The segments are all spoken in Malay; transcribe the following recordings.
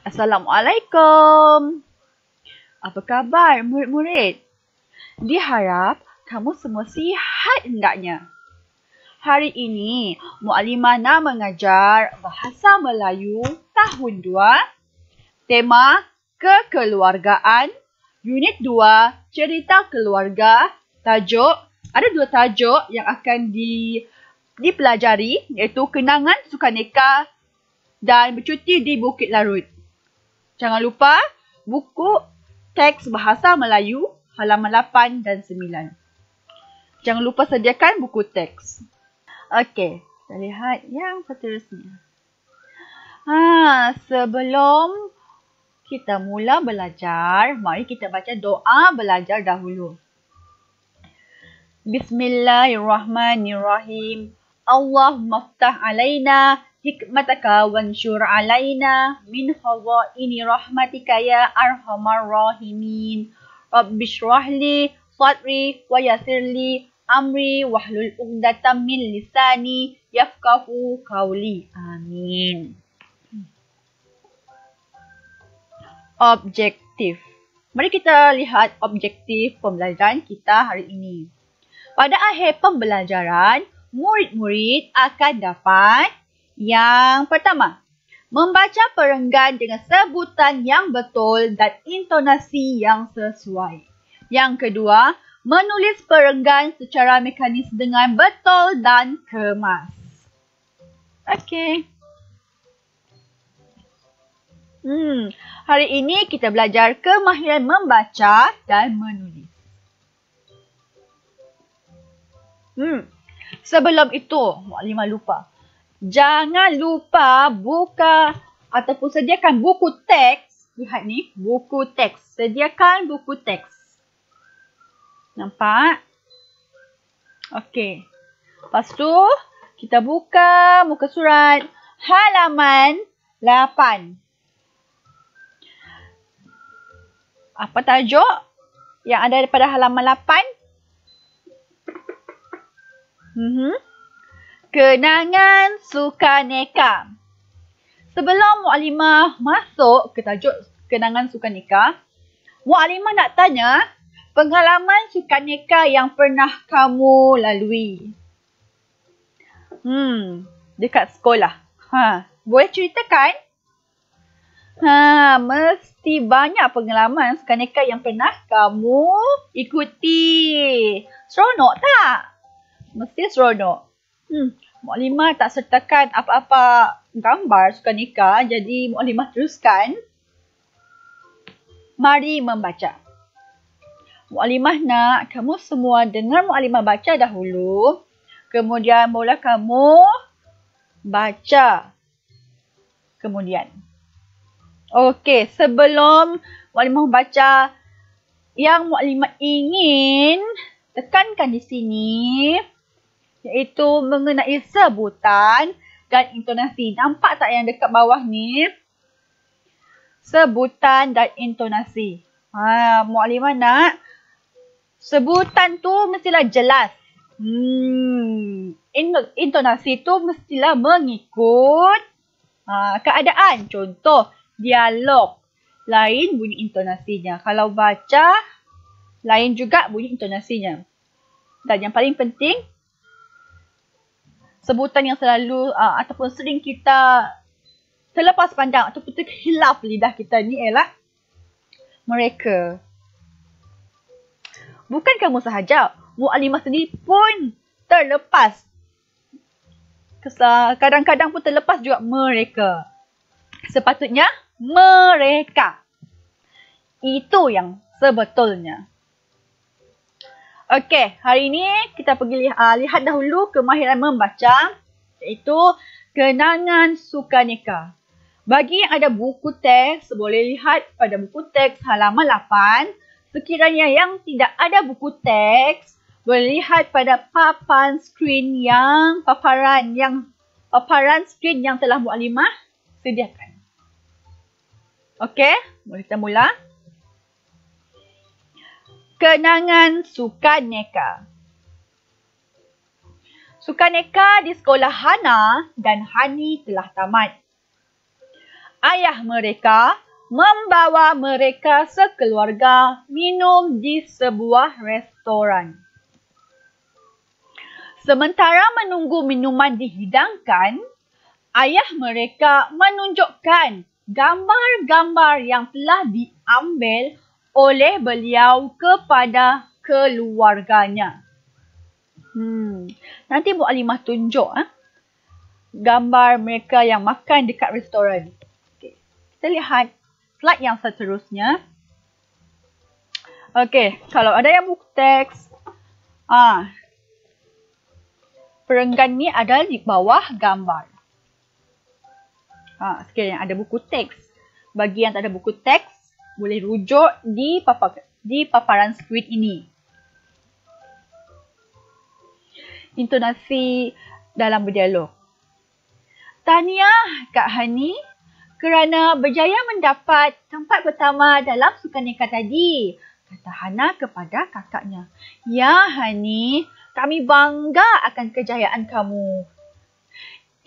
Assalamualaikum. Apa khabar murid-murid? Diharap kamu semua sihat hendaknya. Hari ini Muallimah nak mengajar Bahasa Melayu tahun 2, tema kekeluargaan, unit 2, cerita keluarga. Tajuk, ada 2 tajuk yang akan dipelajari, iaitu kenangan sukaneka dan bercuti di Bukit Larut. Jangan lupa buku teks Bahasa Melayu halaman 8 dan 9. Jangan lupa sediakan buku teks. Okey, kita lihat yang seterusnya. Sebelum kita mula belajar, mari kita baca doa belajar dahulu. Bismillahirrahmanirrahim. Allahumma ftah alaina hikmataka wansyur alaina min khazaini rahmatika ya arhamar rahimin. Rabbi shrahli sadri wa yassirli amri wahlul 'uqdatam min lisani yafqahu qawli. Amin. Objektif. Mari kita lihat objektif pembelajaran kita hari ini. Pada akhir pembelajaran, murid-murid akan dapat yang pertama, membaca perenggan dengan sebutan yang betul dan intonasi yang sesuai. Yang kedua, menulis perenggan secara mekanis dengan betul dan kemas. Okey. Hari ini kita belajar kemahiran membaca dan menulis. Sebelum itu, Muallimah lupa. Jangan lupa buka ataupun sediakan buku teks. Lihat ni, buku teks. Sediakan buku teks. Nampak? Okey. Lepas tu, kita buka muka surat halaman 8. Apa tajuk yang ada pada halaman 8? Kenangan sukaneka. Sebelum Muallimah masuk ke tajuk kenangan sukaneka, Muallimah nak tanya pengalaman sukaneka yang pernah kamu lalui. Dekat sekolah. Boleh ceritakan? Mesti banyak pengalaman sukaneka yang pernah kamu ikuti. Seronok tak? Mesti seronok. Muallimah tak sertakan apa-apa gambar sukaneka, jadi Muallimah teruskan. Mari membaca. Muallimah nak kamu semua dengar Muallimah baca dahulu. Kemudian mula kamu baca. Kemudian. Okey, sebelum Muallimah baca, yang Muallimah ingin tekankan di sini iaitu mengenai sebutan dan intonasi. Nampak tak yang dekat bawah ni? Sebutan dan intonasi. Muallimah nak sebutan tu mestilah jelas. Intonasi tu mestilah mengikut keadaan. Contoh, dialog. Lain bunyi intonasinya. Kalau baca, lain juga bunyi intonasinya. Dan yang paling penting, sebutan yang selalu ataupun sering kita terlepas pandang ataupun terhilaf lidah kita ni ialah mereka. Bukan kamu sahaja, Muallimah sendiri pun terlepas. Kadang-kadang pun terlepas juga mereka. Sepatutnya mereka. Itu yang sebetulnya. Okey, hari ini kita pergi lihat dahulu kemahiran membaca, iaitu kenangan sukaneka. Bagi yang ada buku teks, boleh lihat pada buku teks halaman 8. Sekiranya yang tidak ada buku teks, boleh lihat pada paparan skrin yang telah Muallimah sediakan. Okey, boleh kita mula. Kenangan sukaneka. Sukaneka di sekolah Hana dan Hani telah tamat. ayah mereka membawa mereka sekeluarga minum di sebuah restoran. Sementara menunggu minuman dihidangkan, ayah mereka menunjukkan gambar-gambar yang telah diambil oleh beliau kepada keluarganya. Nanti Mukadimah tunjuk gambar mereka yang makan dekat restoran. Okay. Kita lihat slide yang seterusnya. Okey, kalau ada yang buku teks, perenggan ni ada di bawah gambar. Sekiranya ada buku teks. Bagi yang tak ada buku teks, boleh rujuk di paparan skrin ini. Intonasi dalam berdialog. Tahniah Kak Hani kerana berjaya mendapat tempat pertama dalam sukaneka tadi, kata Hana kepada kakaknya. Ya Hani, kami bangga akan kejayaan kamu.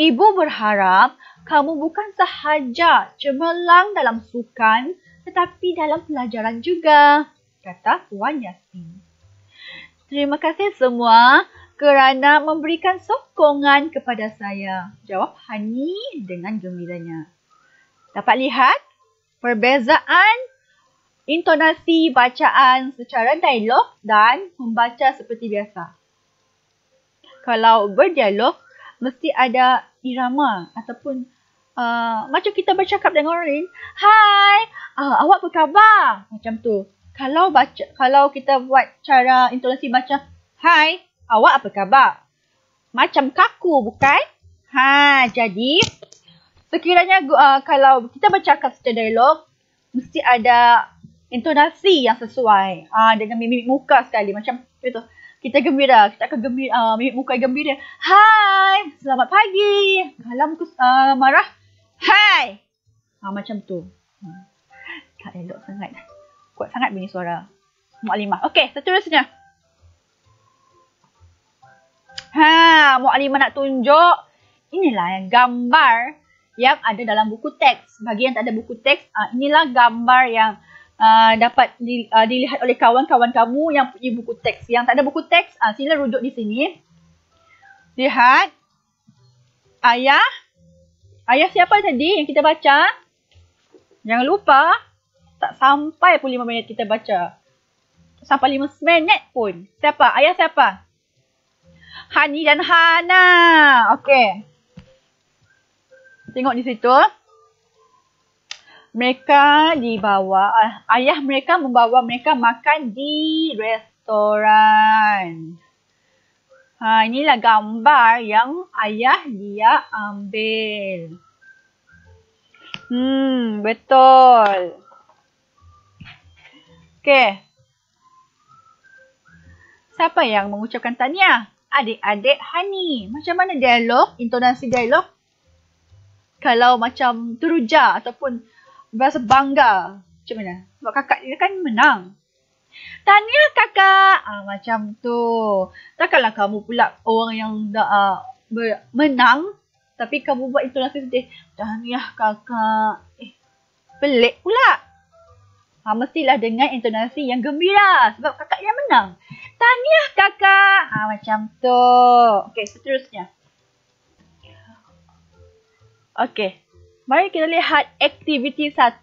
Ibu berharap kamu bukan sahaja cemerlang dalam sukan, tetapi dalam pelajaran juga, kata Puan Yasmin. Terima kasih semua kerana memberikan sokongan kepada saya, jawab Hani dengan gembiranya. Dapat lihat perbezaan intonasi bacaan secara dialog dan membaca seperti biasa. Kalau berdialog, mesti ada irama ataupun macam kita bercakap dengan orang lain. Hai, awak apa khabar? Macam tu. Kalau kita buat cara intonasi baca, hai, awak apa khabar? Macam kaku, bukan? Jadi sekiranya kalau kita bercakap secara dialog, mesti ada intonasi yang sesuai dengan mimik muka sekali. Macam itu. Kita gembira, kita akan gembira, mimik muka gembira. Hai, selamat pagi. Kalau muka marah, hai. Macam tu. Tak elok sangat. Kuat sangat bunyi suara Mukadimah. Okey, seterusnya. Mukadimah nak tunjuk. Inilah yang gambar yang ada dalam buku teks. Bagi yang tak ada buku teks, inilah gambar yang dapat dilihat oleh kawan-kawan kamu yang punya buku teks. Yang tak ada buku teks, sila rujuk di sini. Lihat. Ayah. Ayah siapa tadi yang kita baca? Jangan lupa, tak sampai pun 5 minit kita baca. Tak sampai 5 minit pun. Siapa? Ayah siapa? Hani dan Hana. Okey. Tengok di situ. Mereka ayah mereka membawa mereka makan di restoran. Inilah gambar yang ayah dia ambil. Betul. Okey. Siapa yang mengucapkan tahniah? Adik-adik Hani. Macam mana dialog? Intonasi dialog? Kalau macam teruja ataupun berasa bangga. Macam mana? Sebab kakak dia kan menang. Tahniah kakak. Macam tu. Takkanlah kamu pula orang yang menang. Tapi kamu buat intonasi sedih. Tahniah kakak. Pelik pula. Mestilah dengan intonasi yang gembira. Sebab kakak yang menang. Tahniah kakak. Macam tu. Okey, seterusnya. Okey. Mari kita lihat aktiviti 1.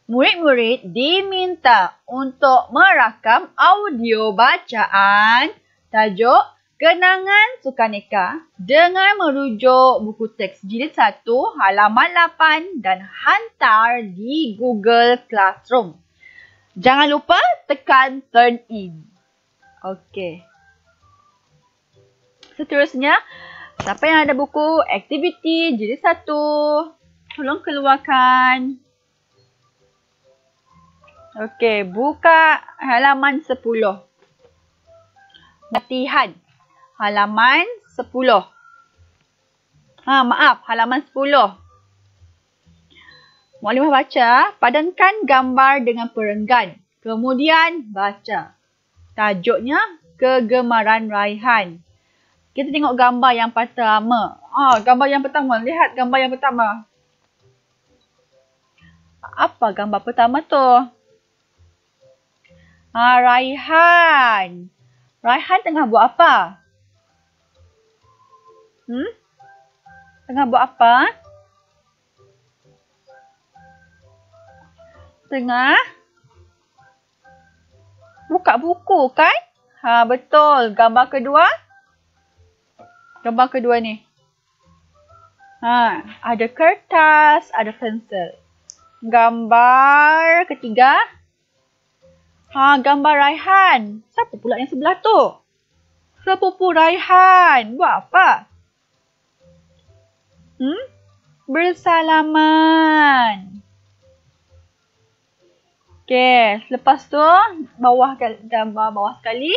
Murid-murid diminta untuk merakam audio bacaan tajuk Kenangan Sukaneka dengan merujuk buku teks jilid 1 halaman 8 dan hantar di Google Classroom. Jangan lupa tekan turn in. Okey. Seterusnya, siapa yang ada buku aktiviti jilid 1, tolong keluarkan. Okey, buka halaman 10. Latihan halaman 10. Halaman 10. Mukadimah baca, padankan gambar dengan perenggan. Kemudian baca. Tajuknya Kegemaran Raihan. Kita tengok gambar yang pertama. Gambar yang pertama. Lihat gambar yang pertama. Apa gambar pertama tu? Raihan. Raihan tengah buat apa? Tengah buat apa? Tengah buka buku kan? Betul. Gambar kedua? Gambar kedua ni. Ada kertas, ada pensel. Gambar ketiga? Gambar Raihan. Siapa pula yang sebelah tu? Sepupu Raihan. Buat apa? Bersalaman. Okey, lepas tu gambar bawah sekali.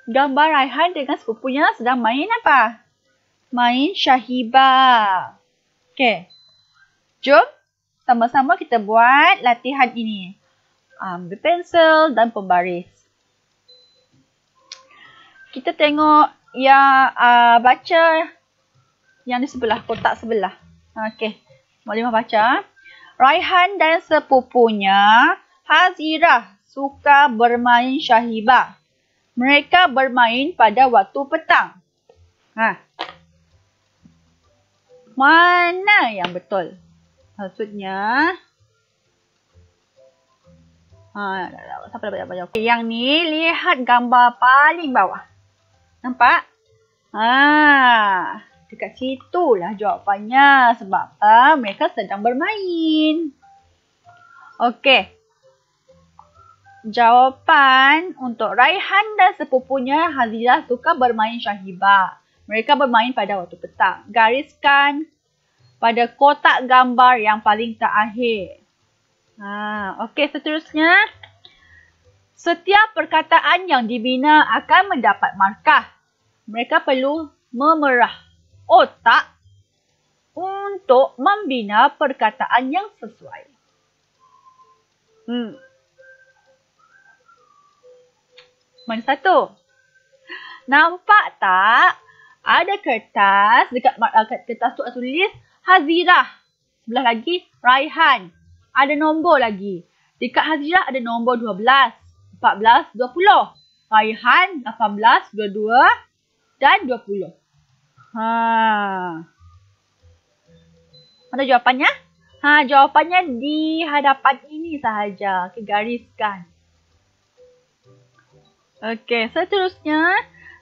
Gambar Raihan dengan sepupunya sedang main apa? Main Syahibah. Okey. Jom sama-sama kita buat latihan ini. Ambil pensel dan pembaris. Kita tengok yang baca yang di sebelah, kotak sebelah. Okey. Maklimah baca. Raihan dan sepupunya Hazirah suka bermain Syahibah. Mereka bermain pada waktu petang. Mana yang betul? Maksudnya siapa dah baca? Okay, yang ni lihat gambar paling bawah. Nampak? Dekat situlah jawapannya. Sebab mereka sedang bermain. Okey. Jawapan untuk Raihan dan sepupunya Hazirah suka bermain Syahibah. Mereka bermain pada waktu petang. Gariskan pada kotak gambar yang paling terakhir. Okey, seterusnya. Setiap perkataan yang dibina akan mendapat markah. Mereka perlu memerah otak untuk membina perkataan yang sesuai. Mana satu? Nampak tak? Ada kertas. Dekat kertas tu tulis Hazirah. Sebelah lagi Raihan. Ada nombor lagi. Dekat Hazirah ada nombor 12, 14, 20. Raihan 18, 22 dan 20. Mana jawapannya? Jawapannya di hadapan ini sahaja. Okay, gariskan. Okey, seterusnya.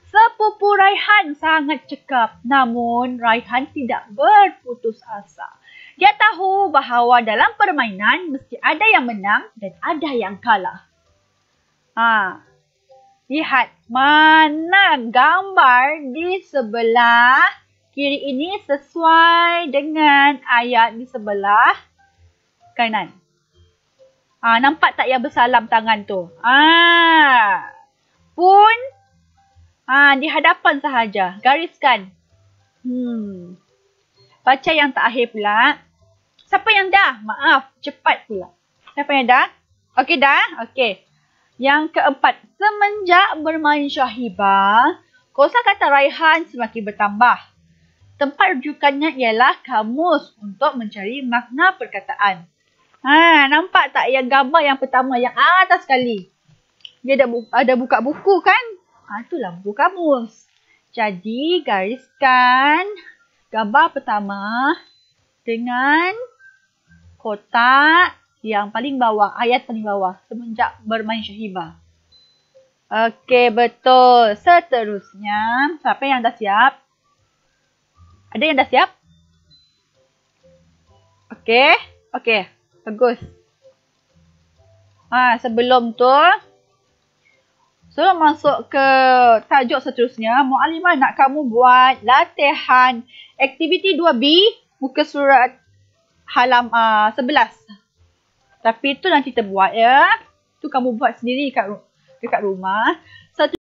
Sepupu Raihan sangat cekap. Namun, Raihan tidak berputus asa. Dia tahu bahawa dalam permainan mesti ada yang menang dan ada yang kalah. Lihat mana gambar di sebelah kiri ini sesuai dengan ayat di sebelah kanan. Nampak tak yang bersalam tangan tu? Pun di hadapan sahaja. Gariskan. Baca yang terakhir pula. Siapa yang dah? Maaf, cepat pula. Siapa yang dah? Okey dah? Okey. Yang keempat. Semenjak bermain Syahibah, kosakata Raihan semakin bertambah. Tempat rujukannya ialah kamus untuk mencari makna perkataan. Nampak tak yang gambar yang pertama, yang atas sekali? Dia ada buka buku kan? Itulah buku kamus. Jadi, gariskan gambar pertama dengan kotak yang paling bawah, ayat paling bawah, semenjak bermain Syahibah. Okey, betul. Seterusnya, siapa yang dah siap? Ada yang dah siap? Okey, bagus. Sebelum masuk ke tajuk seterusnya, Muallimah nak kamu buat latihan aktiviti 2B, muka surat halaman 11. Tapi itu nanti kita buat ya. Tu kamu buat sendiri dekat rumah.